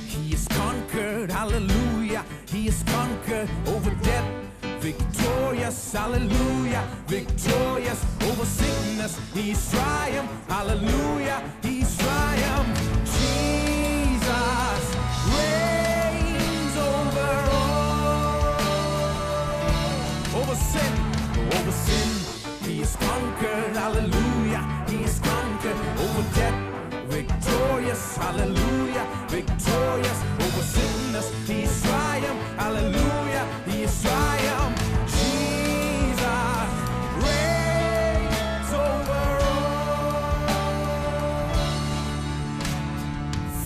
He is conquered, hallelujah. He is conquered over death. Victorious, hallelujah. Victorious over sickness. He's triumphed, hallelujah. He's triumphed. Jesus reigns over all. Over sin, over sin. He is conquered, hallelujah. He is conquered over death. Victorious, hallelujah. Victorious over sickness. He's triumphed, hallelujah. He is triumphed. Jesus reigns over all.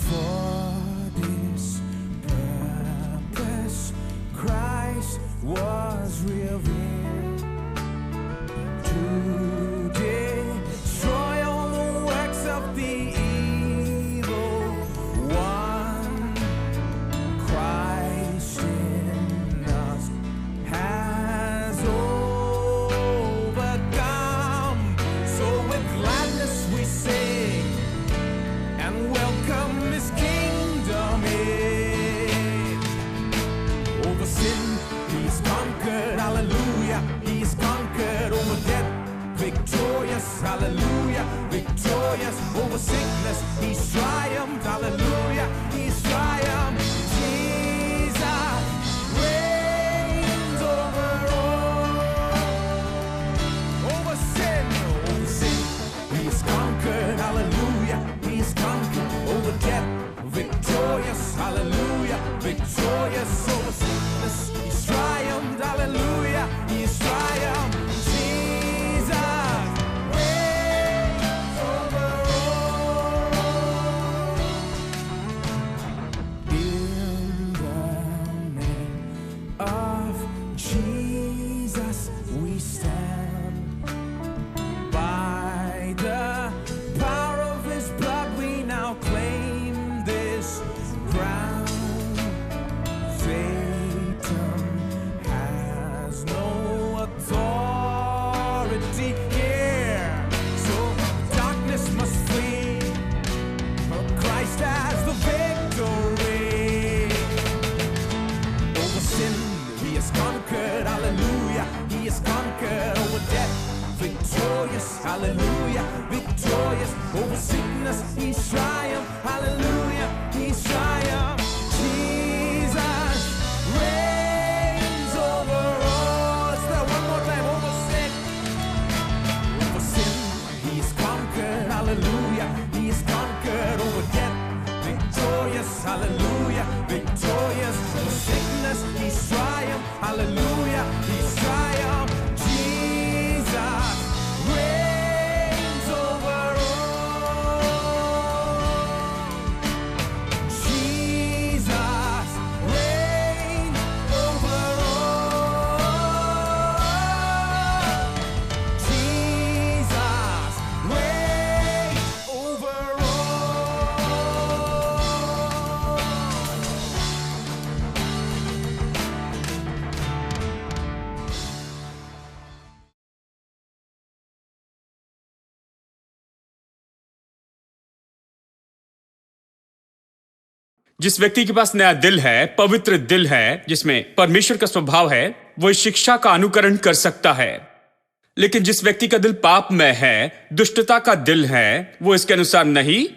For this purpose Christ was revealed to destroy all the works of the evil one. Christ in us has overcome. So with gladness we sing and welcome His kingdom in. Over sin, He's conquered, hallelujah. He's conquered over death. Victorious, hallelujah. Victorious over sickness. He's triumphed, hallelujah. He's triumphed. Jesus reigns over all. Over sin, over sin. He's conquered, hallelujah. He's conquered over death. Victorious, hallelujah. Victorious over sickness. He's triumphed, hallelujah. He's triumphed. Jesus reigns over all. In the name of Jesus we stand. By the power of His blood we now claim this ground. Satan has no authority here, so darkness must flee, for Christ has the victory. Over sin, He has conquered, hallelujah. He has conquered over death. Victorious, hallelujah. Victorious over sickness. He's triumphed, hallelujah. He's triumphed. Jesus reigns over all. Let's try one more time. Over sin. Over sin, He is conquered, hallelujah. He is conquered over death. Victorious, hallelujah. Victorious over sickness. He's triumphed, hallelujah. He's triumphed. Jesus reigns over all. Jesus reigns over all. Jesus reigns over जिस व्यक्ति के पास नया दिल है, पवित्र दिल है, जिसमें परमेश्वर का स्वभाव है, वो इस शिक्षा का अनुकरण कर सकता है। लेकिन जिस व्यक्ति का दिल पापमय है, दुष्टता का दिल है, वो इसके अनुसार नहीं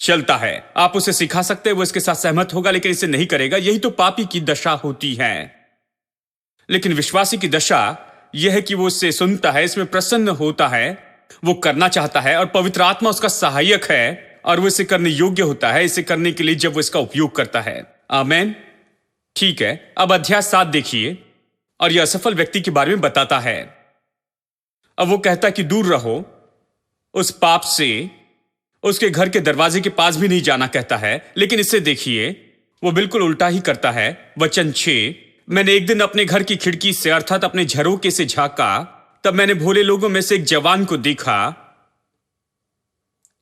चलता है। आप उसे सिखा सकते हैं, वो इसके साथ सहमत होगा, लेकिन इसे नहीं करेगा। यही तो पापी की दशा होती है। लेकिन विश्वासी की दशा यह है कि वो इससे सुनता है, इसमें प्रसन्न होता है, वो करना चाहता है, और पवित्र आत्मा उसका सहायक है, और वो इसे करने योग्य होता है, इसे करने के लिए जब वो इसका उपयोग करता है। आमेन। ठीक है, अब अध्याय 7 देखिए, और यह असफल व्यक्ति के बारे में बताता है। अब वो कहता है कि दूर रहो उस पाप से, उसके घर के दरवाजे के पास भी नहीं जाना कहता है। लेकिन इसे देखिए, वो बिल्कुल उल्टा ही करता है। वचन 6, मैंने एक दिन अपने घर की खिड़की से अर्थात अपने झरोके से झांका, तब मैंने भोले लोगों में से एक जवान को देखा।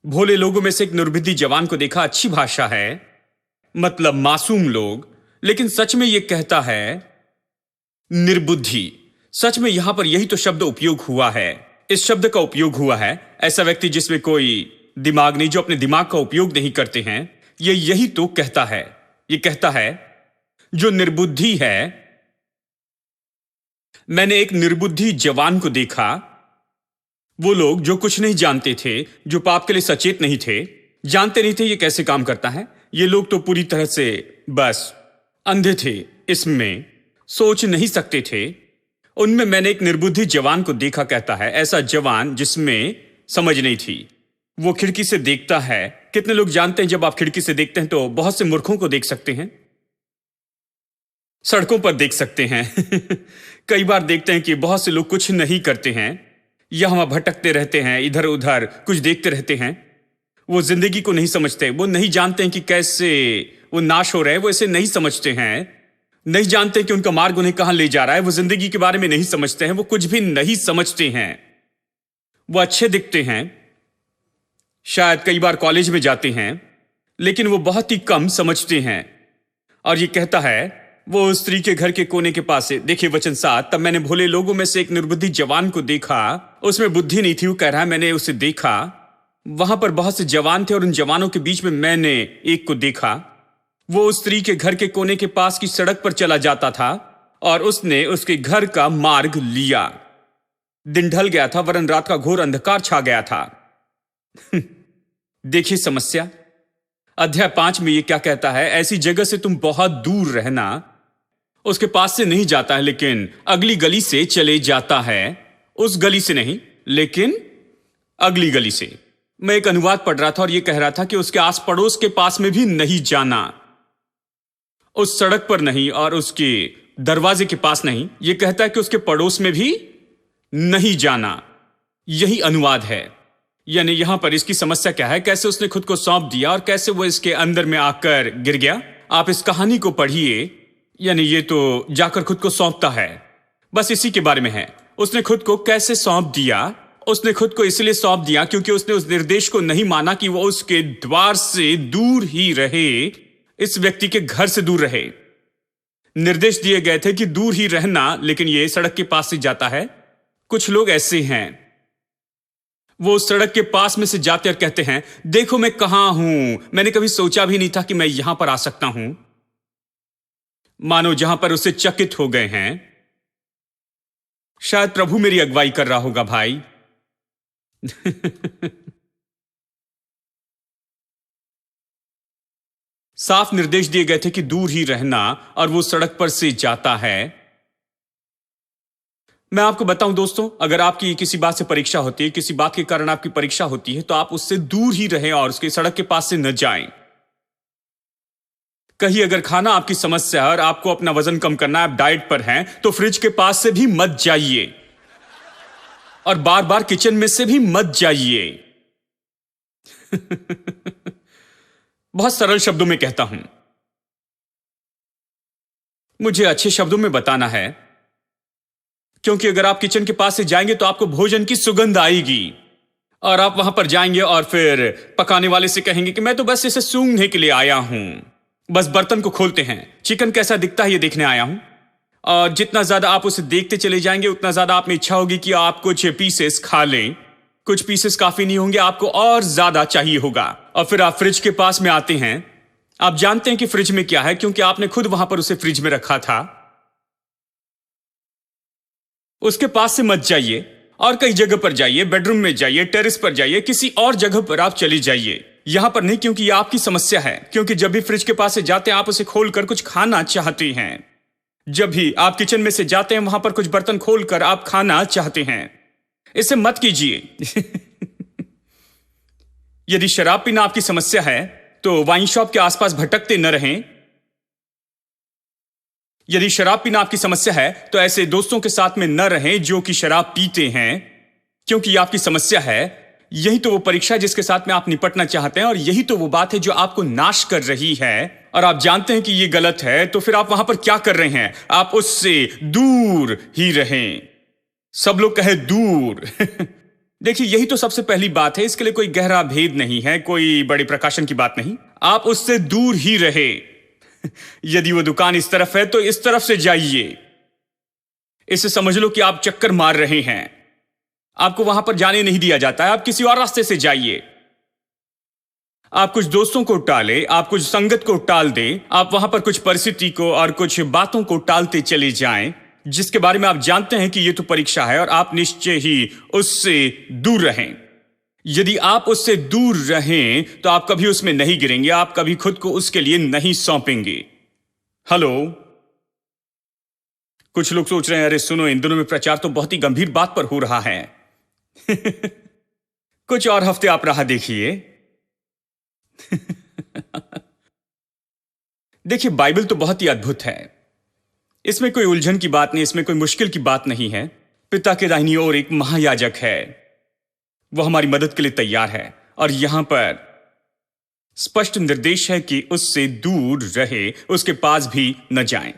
भोले लोगों में से एक निर्बुद्धि जवान को देखा। अच्छी भाषा है, मतलब मासूम लोग, लेकिन सच में यह कहता है निर्बुद्धि। सच में यहां पर यही तो शब्द उपयोग हुआ है। इस शब्द का उपयोग हुआ है ऐसा व्यक्ति जिसमें कोई दिमाग नहीं, जो अपने दिमाग का उपयोग नहीं करते हैं। यही तो कहता है। ये कहता है जो निर्बुद्धि है, मैंने एक निर्बुद्धि जवान को देखा। वो लोग जो कुछ नहीं जानते थे, जो पाप के लिए सचेत नहीं थे, जानते नहीं थे ये कैसे काम करता है, ये लोग तो पूरी तरह से बस अंधे थे, इसमें सोच नहीं सकते थे। उनमें मैंने एक निर्बुद्धि जवान को देखा, कहता है, ऐसा जवान जिसमें समझ नहीं थी। वो खिड़की से देखता है। कितने लोग जानते हैं जब आप खिड़की से देखते हैं तो बहुत से मूर्खों को देख सकते हैं, सड़कों पर देख सकते हैं। कई बार देखते हैं कि बहुत से लोग कुछ नहीं करते हैं, यहां भटकते रहते हैं, इधर उधर कुछ देखते रहते हैं। वो जिंदगी को नहीं समझते, वो नहीं जानते हैं कि कैसे वो नाश हो रहे हैं, वो इसे नहीं समझते हैं, नहीं जानते कि उनका मार्ग उन्हें कहां ले जा रहा है। वो जिंदगी के बारे में नहीं समझते हैं, वो कुछ भी नहीं समझते हैं। वो अच्छे दिखते हैं, शायद कई बार कॉलेज में जाते हैं, लेकिन वो बहुत ही कम समझते हैं। और ये कहता है वो स्त्री के घर के कोने के पास से, देखिए वचन 7, तब मैंने भोले लोगों में से एक निर्बुद्धि जवान को देखा। उसमें बुद्धि नहीं थी। वो कह रहा है मैंने उसे देखा। वहां पर बहुत से जवान थे और उन जवानों के बीच में मैंने एक को देखा। वो उस स्त्री के घर के कोने के पास की सड़क पर चला जाता था और उसने उसके घर का मार्ग लिया। दिन ढल गया था, वरन रात का घोर अंधकार छा गया था। देखिए समस्या। अध्याय 5 में ये क्या कहता है, ऐसी जगह से तुम बहुत दूर रहना। उसके पास से नहीं जाता है, लेकिन अगली गली से चले जाता है। उस गली से नहीं, लेकिन अगली गली से। मैं एक अनुवाद पढ़ रहा था और यह कह रहा था कि उसके आस पड़ोस के पास में भी नहीं जाना, उस सड़क पर नहीं और उसके दरवाजे के पास नहीं। यह कहता है कि उसके पड़ोस में भी नहीं जाना। यही अनुवाद है। यानी यहां पर इसकी समस्या क्या है, कैसे उसने खुद को सौंप दिया और कैसे वो इसके अंदर में आकर गिर गया। आप इस कहानी को पढ़िए। यानी ये तो जाकर खुद को सौंपता है, बस इसी के बारे में है। उसने खुद को कैसे सौंप दिया। उसने खुद को इसलिए सौंप दिया क्योंकि उसने उस निर्देश को नहीं माना कि वो उसके द्वार से दूर ही रहे, इस व्यक्ति के घर से दूर रहे। निर्देश दिए गए थे कि दूर ही रहना, लेकिन ये सड़क के पास से जाता है। कुछ लोग ऐसे हैं, वो सड़क के पास में से जाते और कहते हैं देखो मैं कहां हूं, मैंने कभी सोचा भी नहीं था कि मैं यहां पर आ सकता हूं। मानो जहां पर उसे चकित हो गए हैं। शायद प्रभु मेरी अगुवाई कर रहा होगा भाई। साफ निर्देश दिए गए थे कि दूर ही रहना और वो सड़क पर से जाता है। मैं आपको बताऊं दोस्तों, अगर आपकी किसी बात से परीक्षा होती है, किसी बात के कारण आपकी परीक्षा होती है, तो आप उससे दूर ही रहें और उसके सड़क के पास से न जाएं। कहीं अगर खाना आपकी समस्या है और आपको अपना वजन कम करना है, आप डाइट पर हैं, तो फ्रिज के पास से भी मत जाइए और बार बार किचन में से भी मत जाइए। बहुत सरल शब्दों में कहता हूं, मुझे अच्छे शब्दों में बताना है, क्योंकि अगर आप किचन के पास से जाएंगे तो आपको भोजन की सुगंध आएगी और आप वहां पर जाएंगे और फिर पकाने वाले से कहेंगे कि मैं तो बस इसे सूंघने के लिए आया हूं, बस बर्तन को खोलते हैं, चिकन कैसा दिखता है ये देखने आया हूं। और जितना ज्यादा आप उसे देखते चले जाएंगे उतना ज्यादा आप में इच्छा होगी कि आप कुछ पीसेस खा लें। कुछ पीसेस काफी नहीं होंगे, आपको और ज्यादा चाहिए होगा। और फिर आप फ्रिज के पास में आते हैं। आप जानते हैं कि फ्रिज में क्या है, क्योंकि आपने खुद वहां पर उसे फ्रिज में रखा था। उसके पास से मत जाइए और कई जगह पर जाइए, बेडरूम में जाइए, टेरेस पर जाइए, किसी और जगह पर आप चले जाइए, यहां पर नहीं, क्योंकि यह आपकी समस्या है। क्योंकि जब भी फ्रिज के पास से जाते हैं आप उसे खोलकर कुछ खाना चाहते हैं। जब भी आप किचन में से जाते हैं वहां पर कुछ बर्तन खोलकर आप खाना चाहते हैं। इसे मत कीजिए। यदि शराब पीना आपकी समस्या है तो वाइन शॉप के आसपास भटकते न रहें। यदि शराब पीना आपकी समस्या है तो ऐसे दोस्तों के साथ में न रहें जो कि शराब पीते हैं, क्योंकि यह आपकी समस्या है। यही तो वो परीक्षा है जिसके साथ में आप निपटना चाहते हैं और यही तो वो बात है जो आपको नाश कर रही है और आप जानते हैं कि ये गलत है, तो फिर आप वहां पर क्या कर रहे हैं? आप उससे दूर ही रहें। सब लोग कहे दूर। देखिए यही तो सबसे पहली बात है, इसके लिए कोई गहरा भेद नहीं है, कोई बड़े प्रकाशन की बात नहीं। आप उससे दूर ही रहे। यदि वो दुकान इस तरफ है तो इस तरफ से जाइए। इसे समझ लो कि आप चक्कर मार रहे हैं, आपको वहां पर जाने नहीं दिया जाता है, आप किसी और रास्ते से जाइए। आप कुछ दोस्तों को टालें, आप कुछ संगत को टाल दें, आप वहां पर कुछ परिस्थिति को और कुछ बातों को टालते चले जाएं जिसके बारे में आप जानते हैं कि ये तो परीक्षा है, और आप निश्चय ही उससे दूर रहें। यदि आप उससे दूर रहें तो आप कभी उसमें नहीं गिरेंगे, आप कभी खुद को उसके लिए नहीं सौंपेंगे। हेलो, कुछ लोग सोच रहे हैं अरे सुनो, इन दिनों में प्रचार तो बहुत ही गंभीर बात पर हो रहा है। कुछ और हफ्ते आप राह देखिए। देखिए, बाइबल तो बहुत ही अद्भुत है। इसमें कोई उलझन की बात नहीं, इसमें कोई मुश्किल की बात नहीं है। पिता के दाहिनी ओर एक महायाजक है, वो हमारी मदद के लिए तैयार है, और यहां पर स्पष्ट निर्देश है कि उससे दूर रहे, उसके पास भी न जाएं,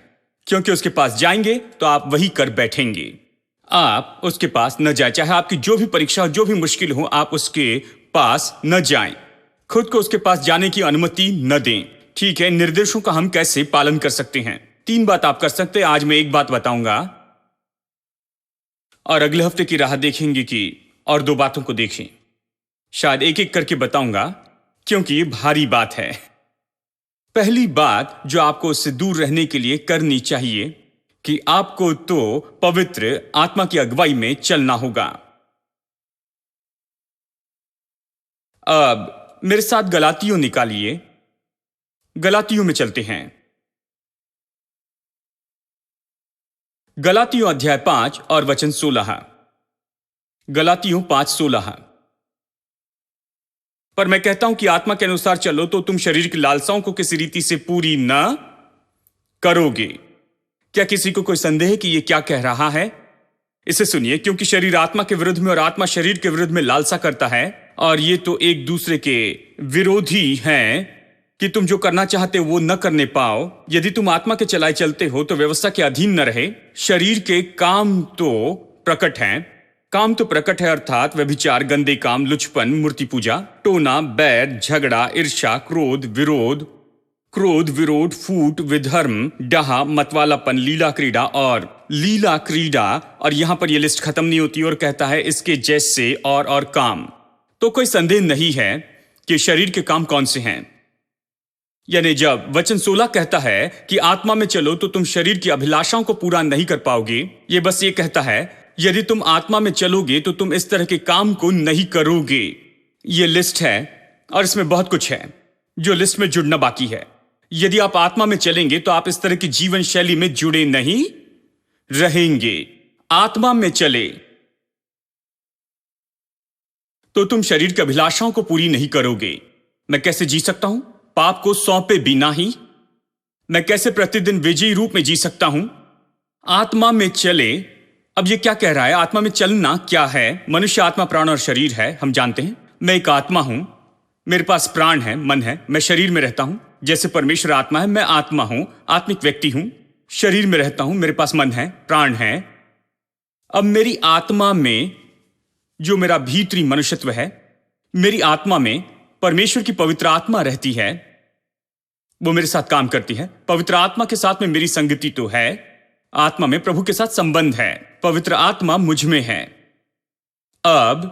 क्योंकि उसके पास जाएंगे तो आप वही कर बैठेंगे। आप उसके पास न जाए, चाहे आपकी जो भी परीक्षा हो, जो भी मुश्किल हो, आप उसके पास न जाएं। खुद को उसके पास जाने की अनुमति न दें। ठीक है, निर्देशों का हम कैसे पालन कर सकते हैं? 3 बात आप कर सकते हैं। आज मैं एक बात बताऊंगा और अगले हफ्ते की राह देखेंगे कि और 2 बातों को देखें। शायद एक एक करके बताऊंगा, क्योंकि ये भारी बात है। पहली बात जो आपको उससे दूर रहने के लिए करनी चाहिए कि आपको तो पवित्र आत्मा की अगुवाई में चलना होगा। अब मेरे साथ गलातियों निकालिए। गलातियों में चलते हैं। गलातियों अध्याय 5 और वचन 16। गलातियों 5:16। पर मैं कहता हूं कि आत्मा के अनुसार चलो तो तुम शरीर की लालसाओं को किसी रीति से पूरी न करोगे। क्या किसी को कोई संदेह है कि यह क्या कह रहा है? इसे सुनिए, क्योंकि शरीर आत्मा के विरुद्ध में और आत्मा शरीर के विरुद्ध में लालसा करता है, और ये तो एक दूसरे के विरोधी हैं कि तुम जो करना चाहते हो वो न करने पाओ। यदि तुम आत्मा के चलाए चलते हो तो व्यवस्था के अधीन न रहे। शरीर के काम तो प्रकट हैं। काम तो प्रकट है, अर्थात व्यभिचार, गंदे काम, लुचपन, मूर्ति पूजा, टोना, बैर, झगड़ा, ईर्ष्या, क्रोध, विरोध, फूट, विधर्म, डहा, मतवालापन, लीला क्रीड़ा, और यहां पर यह लिस्ट खत्म नहीं होती और कहता है इसके जैसे और काम। तो कोई संदेह नहीं है कि शरीर के काम कौन से हैं। यानी जब वचन 16 कहता है कि आत्मा में चलो तो तुम शरीर की अभिलाषाओं को पूरा नहीं कर पाओगे, ये बस ये कहता है यदि तुम आत्मा में चलोगे तो तुम इस तरह के काम को नहीं करोगे। ये लिस्ट है और इसमें बहुत कुछ है जो लिस्ट में जुड़ना बाकी है। यदि आप आत्मा में चलेंगे तो आप इस तरह की जीवन शैली में जुड़े नहीं रहेंगे। आत्मा में चले तो तुम शरीर की अभिलाषाओं को पूरी नहीं करोगे। मैं कैसे जी सकता हूं पाप को सौंपे बिना ही? मैं कैसे प्रतिदिन विजयी रूप में जी सकता हूं? आत्मा में चले। अब ये क्या कह रहा है? आत्मा में चलना क्या है? मनुष्य आत्मा, प्राण और शरीर है, हम जानते हैं। मैं एक आत्मा हूं, मेरे पास प्राण है, मन है, मैं शरीर में रहता हूं। जैसे परमेश्वर आत्मा है, मैं आत्मा हूं, आत्मिक व्यक्ति हूं, शरीर में रहता हूं, मेरे पास मन है, प्राण है। अब मेरी आत्मा में जो मेरा भीतरी मनुष्यत्व है, मेरी आत्मा में परमेश्वर की पवित्र आत्मा रहती है, वो मेरे साथ काम करती है। पवित्र आत्मा के साथ में मेरी संगति तो है, आत्मा में प्रभु के साथ संबंध है, पवित्र आत्मा मुझ में है। अब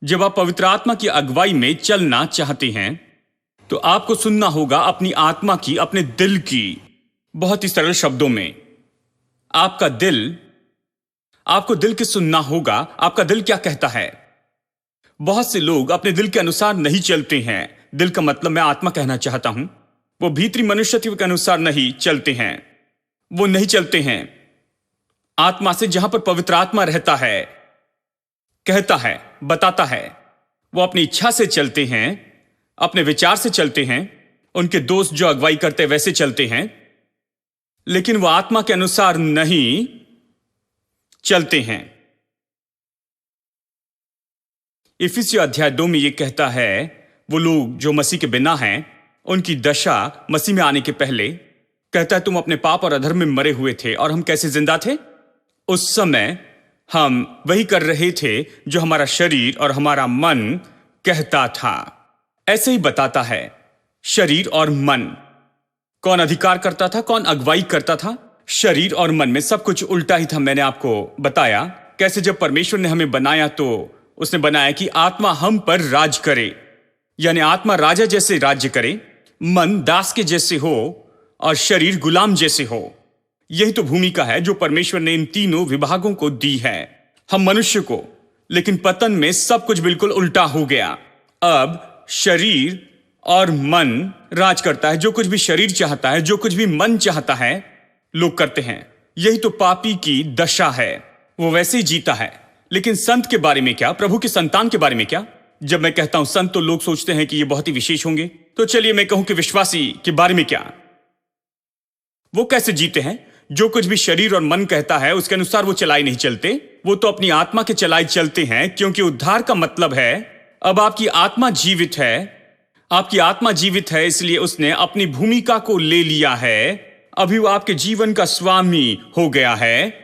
जब आप पवित्र आत्मा की अगुवाई में चलना चाहते हैं तो आपको सुनना होगा अपनी आत्मा की, अपने दिल की। बहुत ही सरल शब्दों में, आपका दिल, आपको दिल की सुनना होगा। आपका दिल क्या कहता है? बहुत से लोग अपने दिल के अनुसार नहीं चलते हैं। दिल का मतलब मैं आत्मा कहना चाहता हूं। वो भीतरी मनुष्यत्व के अनुसार नहीं चलते हैं। वो नहीं चलते हैं आत्मा से, जहां पर पवित्र आत्मा रहता है, कहता है, बताता है। वो अपनी इच्छा से चलते हैं, अपने विचार से चलते हैं, उनके दोस्त जो अगुवाई करते वैसे चलते हैं, लेकिन वो आत्मा के अनुसार नहीं चलते हैं। इफिसियों अध्याय 2 में यह कहता है वो लोग जो मसीह के बिना हैं उनकी दशा मसीह में आने के पहले, कहता है तुम अपने पाप और अधर्म में मरे हुए थे। और हम कैसे जिंदा थे? उस समय हम वही कर रहे थे जो हमारा शरीर और हमारा मन कहता था। ऐसे ही बताता है, शरीर और मन। कौन अधिकार करता था, कौन अगुवाई करता था? शरीर और मन में सब कुछ उल्टा ही था। मैंने आपको बताया कैसे जब परमेश्वर ने हमें बनाया तो उसने बनाया कि आत्मा हम पर राज करे। यानी आत्मा राजा जैसे राज्य करे, मन दास के जैसे हो और शरीर गुलाम जैसे हो। यही तो भूमिका है जो परमेश्वर ने इन तीनों विभागों को दी है हम मनुष्य को। लेकिन पतन में सब कुछ बिल्कुल उल्टा हो गया। अब शरीर और मन राज करता है। जो कुछ भी शरीर चाहता है, जो कुछ भी मन चाहता है, लोग करते हैं। यही तो पापी की दशा है। वो वैसे ही जीता है। लेकिन संत के बारे में क्या? प्रभु के संतान के बारे में क्या? जब मैं कहता हूं संत तो लोग सोचते हैं कि ये बहुत ही विशेष होंगे। तो चलिए मैं कहूं कि विश्वासी के बारे में क्या? वो कैसे जीते हैं? जो कुछ भी शरीर और मन कहता है उसके अनुसार वो चलाई नहीं चलते। वो तो अपनी आत्मा के चलाई चलते हैं, क्योंकि उद्धार का मतलब है अब आपकी आत्मा जीवित है। आपकी आत्मा जीवित है, इसलिए उसने अपनी भूमिका को ले लिया है। अभी वो आपके जीवन का स्वामी हो गया है।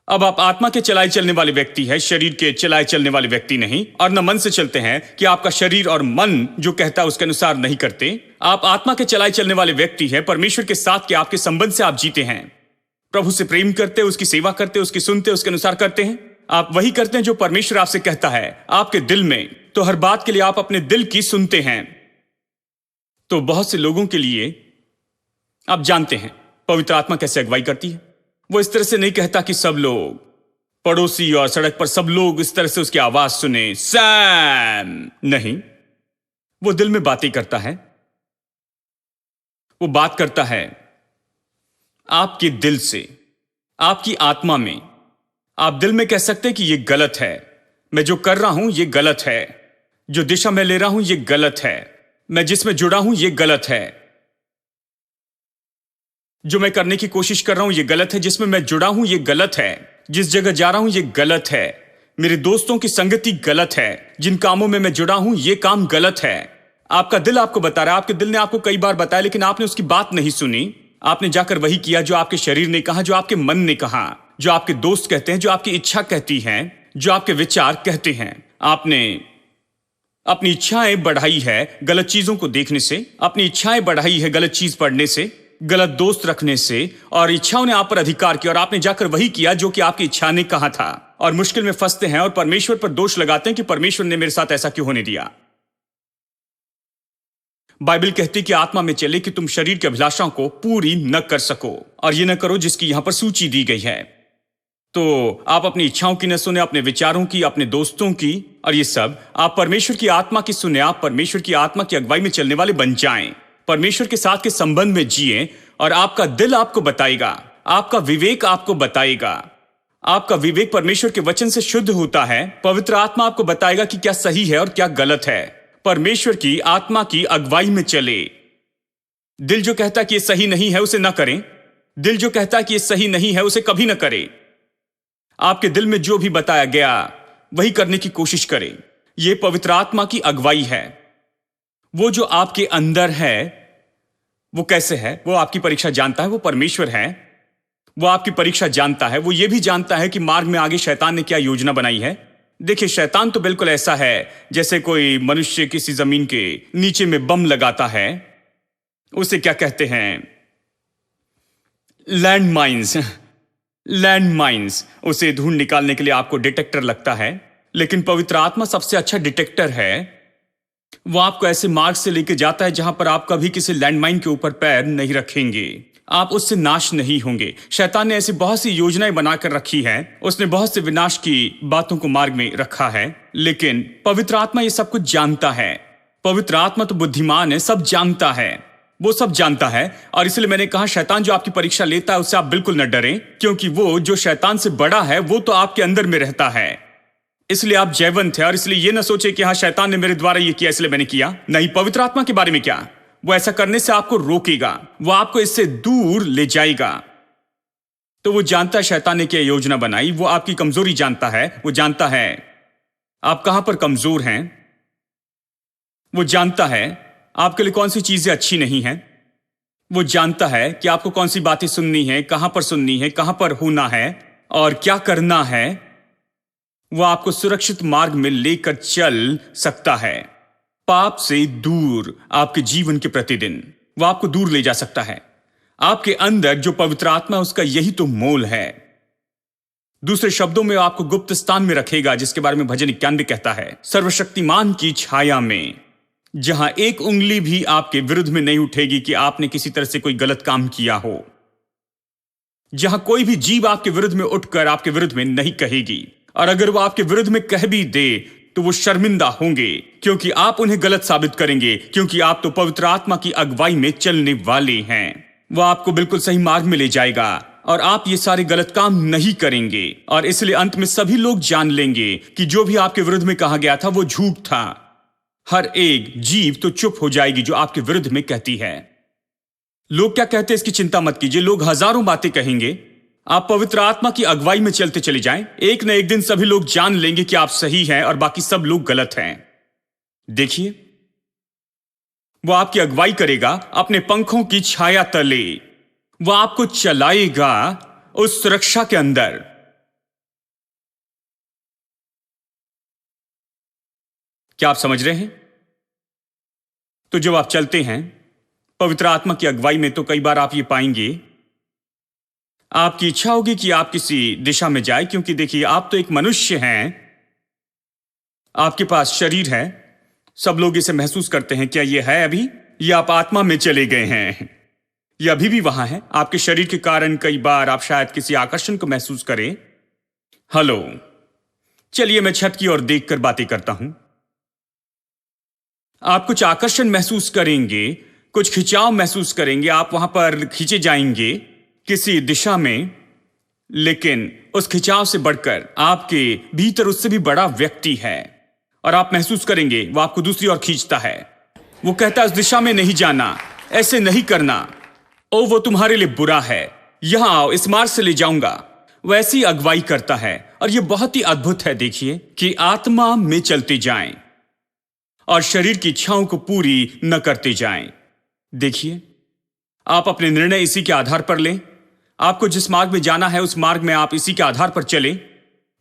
अब आप आत्मा के चलाए चलने वाले व्यक्ति है, शरीर के चलाए चलने वाले व्यक्ति नहीं। और न मन से चलते हैं कि आपका शरीर और मन जो कहता है उसके अनुसार नहीं करते। आप आत्मा के चलाए चलने वाले व्यक्ति है। परमेश्वर के साथ के आपके संबंध से आप जीते हैं। प्रभु से प्रेम करते, उसकी सेवा करते, उसकी सुनते, उसके अनुसार करते हैं। आप वही करते हैं जो परमेश्वर आपसे कहता है आपके दिल में। तो हर बात के लिए आप अपने दिल की सुनते हैं। तो बहुत से लोगों के लिए आप जानते हैं पवित्र आत्मा कैसे अगुवाई करती है। वो इस तरह से नहीं कहता कि सब लोग, पड़ोसी और सड़क पर सब लोग इस तरह से उसकी आवाज सुने, सैम। नहीं, वो दिल में बातें करता है। वो बात करता है आपके दिल से, आपकी आत्मा में। आप दिल में कह सकते हैं कि यह गलत है, मैं जो कर रहा हूं यह गलत है, जो दिशा मैं ले रहा हूं यह गलत है, मैं जिसमें जुड़ा हूं यह गलत है, जो मैं करने की कोशिश कर रहा हूं यह गलत है, जिसमें मैं जुड़ा हूं यह गलत है, जिस जगह जा रहा हूं यह गलत है, मेरे दोस्तों की संगति गलत है, जिन कामों में मैं जुड़ा हूं यह काम गलत है। आपका दिल आपको बता रहा है। आपके दिल ने आपको कई बार बताया, लेकिन आपने उसकी बात नहीं सुनी। आपने जाकर वही किया जो आपके शरीर ने कहा, जो आपके मन ने कहा, जो आपके दोस्त कहते हैं, जो आपकी इच्छा कहती है, जो आपके विचार कहते हैं। आपने अपनी इच्छाएं बढ़ाई है गलत चीजों को देखने से, अपनी इच्छाएं बढ़ाई है गलत चीज पढ़ने से, गलत दोस्त रखने से, और इच्छाओं ने आप पर अधिकार किया और आपने जाकर वही किया जो कि आपकी इच्छा ने कहा था। और मुश्किल में फंसते हैं और परमेश्वर पर दोष लगाते हैं कि परमेश्वर ने मेरे साथ ऐसा क्यों होने दिया। बाइबल कहती कि आत्मा में चले कि तुम शरीर की अभिलाषाओं को पूरी न कर सको, और ये न करो जिसकी यहां पर सूची दी गई है। तो आप अपनी इच्छाओं की न सुने, अपने विचारों की, अपने दोस्तों की, और ये सब आप परमेश्वर की आत्मा की सुने। आप परमेश्वर की आत्मा की अगुवाई में चलने वाले बन जाएं। परमेश्वर के साथ के संबंध में जिए, और आपका दिल आपको बताएगा, आपका विवेक आपको बताएगा। आपका विवेक परमेश्वर के वचन से शुद्ध होता है। पवित्र आत्मा आपको बताएगा कि क्या सही है और क्या गलत है। परमेश्वर की आत्मा की अगुवाई में चले। दिल जो कहता कि ये सही नहीं है उसे ना करें। दिल जो कहता कि ये सही नहीं है उसे कभी ना करें। आपके दिल में जो भी बताया गया वही करने की कोशिश करें। यह पवित्र आत्मा की अगुवाई है। वो जो आपके अंदर है वो कैसे है, वो आपकी परीक्षा जानता है। वो परमेश्वर है, वो आपकी परीक्षा जानता है। वो ये भी जानता है कि मार्ग में आगे शैतान ने क्या योजना बनाई है। देखिए, शैतान तो बिल्कुल ऐसा है जैसे कोई मनुष्य किसी जमीन के नीचे में बम लगाता है। उसे क्या कहते हैं, लैंड माइंस। लैंड माइंस, उसे ढूंढ निकालने के लिए आपको डिटेक्टर लगता है। लेकिन पवित्र आत्मा सबसे अच्छा डिटेक्टर है। वो आपको ऐसे मार्ग से लेकर जाता है जहां पर आप कभी किसी लैंडमाइन के ऊपर पैर नहीं रखेंगे। आप उससे नाश नहीं होंगे। शैतान ने ऐसी बहुत सी योजनाएं बनाकर रखी हैं। उसने बहुत से विनाश की बातों को मार्ग में रखा है। लेकिन पवित्र आत्मा ये सब कुछ जानता है। पवित्र आत्मा तो बुद्धिमान है, सब जानता है। वो सब जानता है। और इसलिए मैंने कहा, शैतान जो आपकी परीक्षा लेता है उससे आप बिल्कुल न डरें, क्योंकि वो जो शैतान से बड़ा है वो तो आपके अंदर में रहता है। इसलिए आप जयवंत है। और इसलिए ये ना सोचे कि हाँ, शैतान ने मेरे द्वारा ये किया इसलिए मैंने किया। नहीं, पवित्र आत्मा के बारे में क्या, वो ऐसा करने से आपको रोकेगा, वो आपको इससे दूर ले जाएगा। तो वो जानता है शैतान ने क्या योजना बनाई। वो आपकी कमजोरी जानता है। वो जानता है आप कहां पर कमजोर हैं। वो जानता है आपके लिए कौन सी चीजें अच्छी नहीं हैं। वो जानता है कि आपको कौन सी बातें सुननी है, कहां पर सुननी है, कहां पर होना है और क्या करना है। वो आपको सुरक्षित मार्ग में लेकर चल सकता है। पाप से दूर आपके जीवन के प्रतिदिन वो आपको दूर ले जा सकता है। आपके अंदर जो पवित्र आत्मा है उसका यही तो मोल है। दूसरे शब्दों में आपको गुप्त स्थान में रखेगा, जिसके बारे में भजन 91 कहता है, सर्वशक्तिमान की छाया में। जहां एक उंगली भी आपके विरुद्ध में नहीं उठेगी कि आपने किसी तरह से कोई गलत काम किया हो, जहां कोई भी जीव आपके विरुद्ध में उठकर आपके विरुद्ध में नहीं कहेगी, और अगर वो आपके विरुद्ध में कह भी दे तो वो शर्मिंदा होंगे, क्योंकि आप उन्हें गलत साबित करेंगे, क्योंकि आप तो पवित्र आत्मा की अगुवाई में चलने वाले हैं। वो आपको बिल्कुल सही मार्ग में ले जाएगा और आप ये सारे गलत काम नहीं करेंगे, और इसलिए अंत में सभी लोग जान लेंगे कि जो भी आपके विरुद्ध में कहा गया था वो झूठ था। हर एक जीव तो चुप हो जाएगी जो आपके विरुद्ध में कहती है। लोग क्या कहते हैं इसकी चिंता मत कीजिए, लोग हजारों बातें कहेंगे। आप पवित्र आत्मा की अगुवाई में चलते चले जाएं, एक न एक दिन सभी लोग जान लेंगे कि आप सही हैं और बाकी सब लोग गलत हैं। देखिए, वो आपकी अगुवाई करेगा अपने पंखों की छाया तले, वो आपको चलाएगा उस सुरक्षा के अंदर। क्या आप समझ रहे हैं? तो जब आप चलते हैं पवित्र आत्मा की अगुवाई में, तो कई बार आप ये पाएंगे, आपकी इच्छा होगी कि आप किसी दिशा में जाए, क्योंकि देखिए, आप तो एक मनुष्य हैं, आपके पास शरीर है, सब लोग इसे महसूस करते हैं। क्या ये है अभी, या आप आत्मा में चले गए हैं? ये अभी भी वहां है। आपके शरीर के कारण कई बार आप शायद किसी आकर्षण को महसूस करें। हेलो, चलिए मैं छत की ओर देखकर बातें करता हूं। आप कुछ आकर्षण महसूस करेंगे, कुछ खिंचाव महसूस करेंगे, आप वहां पर खींचे जाएंगे किसी दिशा में, लेकिन उस खिंचाव से बढ़कर आपके भीतर उससे भी बड़ा व्यक्ति है, और आप महसूस करेंगे वो आपको दूसरी ओर खींचता है। वो कहता है उस दिशा में नहीं जाना, ऐसे नहीं करना, ओ वो तुम्हारे लिए बुरा है, यहां आओ, इस मार्ग से ले जाऊंगा। वैसी अगुवाई करता है, और यह बहुत ही अद्भुत है। देखिए कि आत्मा में चलते जाएं और शरीर की इच्छाओं को पूरी न करते जाएं। देखिए, आप अपने निर्णय इसी के आधार पर लें। आपको जिस मार्ग में जाना है उस मार्ग में आप इसी के आधार पर चलें।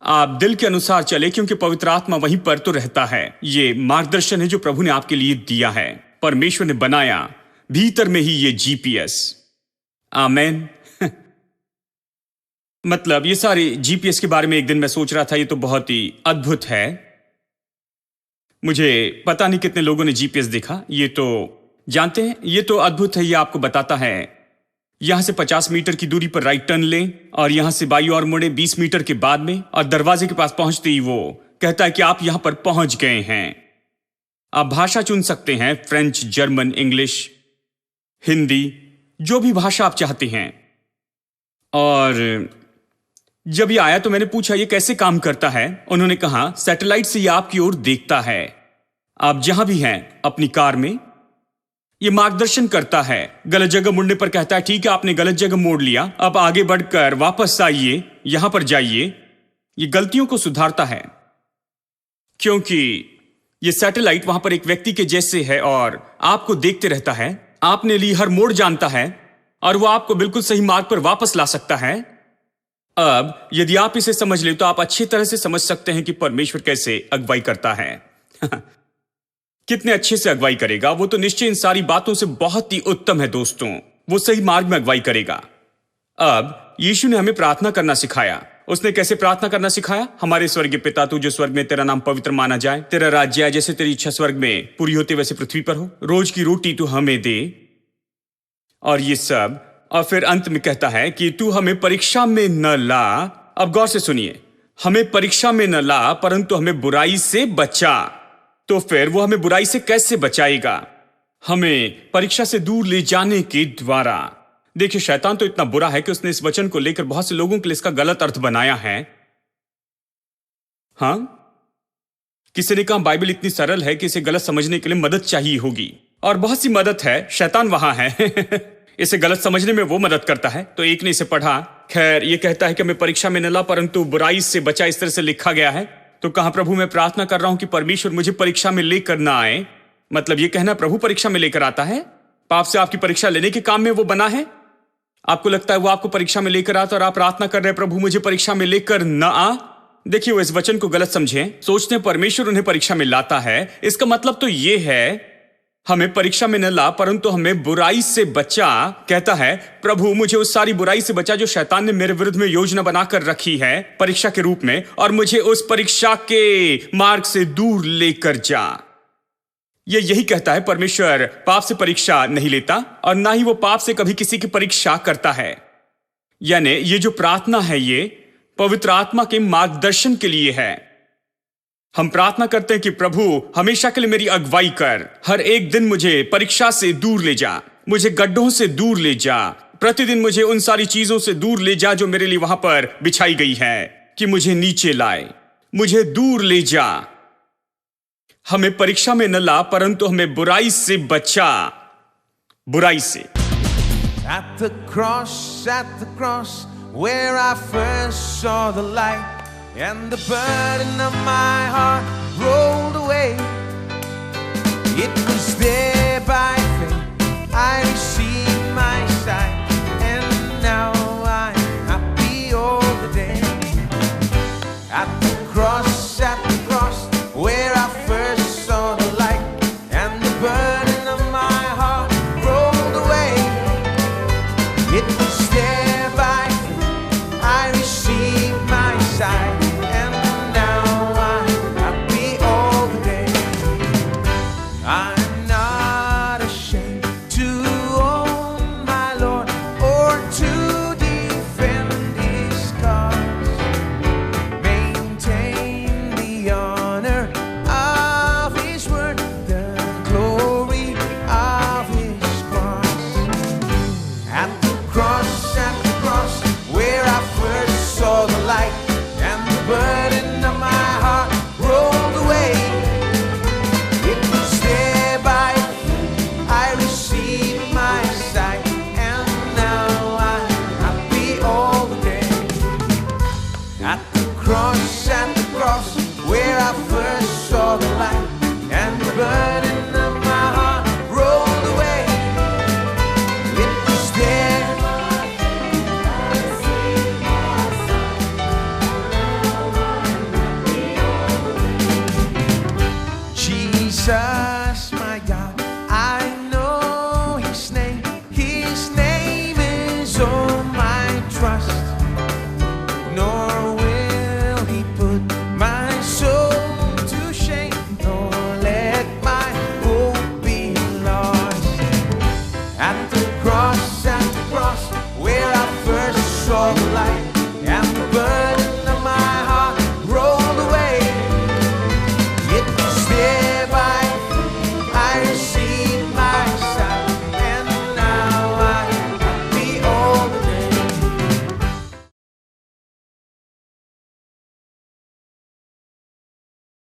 आप दिल के अनुसार चले, क्योंकि पवित्र आत्मा वहीं पर तो रहता है। ये मार्गदर्शन है जो प्रभु ने आपके लिए दिया है, परमेश्वर ने बनाया भीतर में ही ये जीपीएस। आमेन। मतलब ये सारे जीपीएस के बारे में एक दिन मैं सोच रहा था, ये तो बहुत ही अद्भुत है। मुझे पता नहीं कितने लोगों ने जीपीएस देखा, ये तो जानते हैं, ये तो अद्भुत है। ये आपको बताता है यहां से 50 मीटर की दूरी पर राइट टर्न लें, और यहां से बाईं ओर मुड़े 20 मीटर के बाद में, और दरवाजे के पास पहुंचते ही वो कहता है कि आप यहां पर पहुंच गए हैं। आप भाषा चुन सकते हैं, फ्रेंच, जर्मन, इंग्लिश, हिंदी, जो भी भाषा आप चाहते हैं। और जब ये आया तो मैंने पूछा ये कैसे काम करता है। उन्होंने कहा सैटेलाइट से ये आपकी ओर देखता है, आप जहां भी हैं अपनी कार में, ये मार्गदर्शन करता है। गलत जगह मुड़ने पर कहता है ठीक है आपने गलत जगह मोड़ लिया, अब आगे बढ़कर वापस आइए, यहां पर जाइए। ये गलतियों को सुधारता है, क्योंकि ये सैटेलाइट वहां पर एक व्यक्ति के जैसे है और आपको देखते रहता है। आपने ली हर मोड़ जानता है, और वो आपको बिल्कुल सही मार्ग पर वापस ला सकता है। अब यदि आप इसे समझ ले तो आप अच्छी तरह से समझ सकते हैं कि परमेश्वर कैसे अगुवाई करता है। कितने अच्छे से अगुवाई करेगा वो, तो निश्चय इन सारी बातों से बहुत ही उत्तम है दोस्तों। वो सही मार्ग में अगुवाई करेगा। अब यीशु ने हमें प्रार्थना करना सिखाया। उसने कैसे प्रार्थना करना सिखाया? हमारे स्वर्गीय पिता, तू जो स्वर्ग में, तेरा नाम पवित्र माना जाए, तेरा राज्य आए, जैसे तेरी इच्छा स्वर्ग में पूरी होती वैसे पृथ्वी पर हो। रोज की रोटी तू हमें दे, और ये सब। और फिर अंत में कहता है कि तू हमें परीक्षा में न ला। अब गौर से सुनिए, हमें परीक्षा में न ला, परंतु हमें बुराई से बचा। तो फिर वो हमें बुराई से कैसे बचाएगा? हमें परीक्षा से दूर ले जाने के द्वारा। देखिए, शैतान तो इतना बुरा है कि उसने इस वचन को लेकर बहुत से लोगों के लिए इसका गलत अर्थ बनाया है। हां, किसी ने कहा बाइबल इतनी सरल है कि इसे गलत समझने के लिए मदद चाहिए होगी, और बहुत सी मदद है, शैतान वहां है। इसे गलत समझने में वो मदद करता है। तो एक ने इसे पढ़ा, खैर ये कहता है कि हमें परीक्षा में न ला परंतु बुराई से बचा, इस तरह से लिखा गया है। तो कहा प्रभु मैं प्रार्थना कर रहा हूं कि परमेश्वर मुझे परीक्षा में लेकर ना आए। मतलब ये कहना प्रभु परीक्षा में लेकर आता है, पाप से आपकी परीक्षा लेने के काम में वो बना है। आपको लगता है वो आपको परीक्षा में लेकर आता और आप प्रार्थना कर रहे हैं प्रभु मुझे परीक्षा में लेकर न आ। देखिए, वो इस वचन को गलत समझे, सोचते हैं परमेश्वर उन्हें परीक्षा में लाता है। इसका मतलब तो ये है हमें परीक्षा में न ला परंतु हमें बुराई से बचा। कहता है प्रभु मुझे उस सारी बुराई से बचा जो शैतान ने मेरे विरुद्ध में योजना बनाकर रखी है परीक्षा के रूप में, और मुझे उस परीक्षा के मार्ग से दूर लेकर जा। ये यही कहता है परमेश्वर पाप से परीक्षा नहीं लेता और ना ही वो पाप से कभी किसी की परीक्षा करता है। यानी ये जो प्रार्थना है ये पवित्र आत्मा के मार्गदर्शन के लिए है। हम प्रार्थना करते हैं कि प्रभु हमेशा के लिए मेरी अगुवाई कर, हर एक दिन मुझे परीक्षा से दूर ले जा, मुझे गड्ढों से दूर ले जा, प्रतिदिन मुझे उन सारी चीजों से दूर ले जा जो मेरे लिए वहां पर बिछाई गई है, कि मुझे नीचे लाए, मुझे दूर ले जा। हमें परीक्षा में न ला परंतु हमें बुराई से बचा, बुराई से। At the cross, where I first saw the light, and the burden of my heart rolled away. It was there by faith I received my sight, and now I'm happy all the day. At the cross, where I first saw the light, and the burden of my heart rolled away. It was